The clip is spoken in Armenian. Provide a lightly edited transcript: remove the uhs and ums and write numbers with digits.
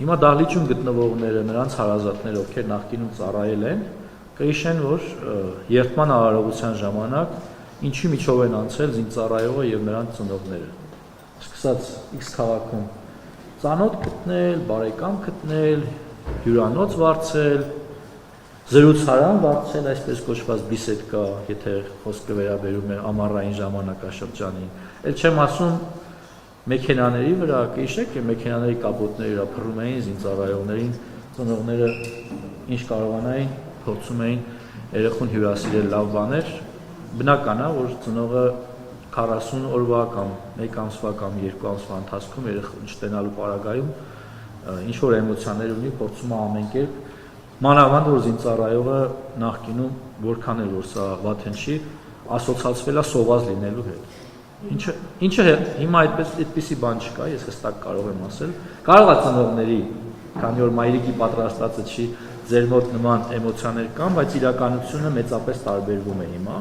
Հիմա դահլիճում գտնվողները, նրանց հարազատները, ովքեր նախկինում ծառայել են, կհիշեն, որ երթման արարողության ժամանակ ինչի միջով են անցել զինծառայողը եւ նրանց ծնողները։ Սկսած X քաղաքում ծանոթ գտնել, բարեկամ գտնել, հյուրանոց վարձել, զրուցարան վարձել, այսպես կոչված բիսեդկա, եթե խոսքը վերաբերում է ամառային ժամանակաշրջանին։ Էլ չեմ ասում մեքենաների վրա, կհիշեք, մեքենաների կապոտների վրա փռում էին զինծառայողներին, ծնողները ինչ կարողանային փորձում էին երեխուն հյուրասիրել լավ բաներ, բնական է, որ ծնողը 40 օրվա կամ 1 ամսվա կամ 2 ամսվա ընթացքում երեխուն չտենալու պարագայում ինչ որ էմոցիաներ ունի, փորձում է ամեն կերպ, մանավանդ որ զինծառայողը նախկինում որքան էլ որ սա վատ հնչի, ասոցացվել է սոված լինելու հետ։ Ինչը հիմա այդպիսի բան չկա, ես հստակ կարող եմ ասել, կարող է ծնողների, քանի որ մայրիկի պատրաստածը չի, ձեր մոտ նման էմոցիաներ կան, բայց իրականությունը մեծապես տարբերվում է հիմա։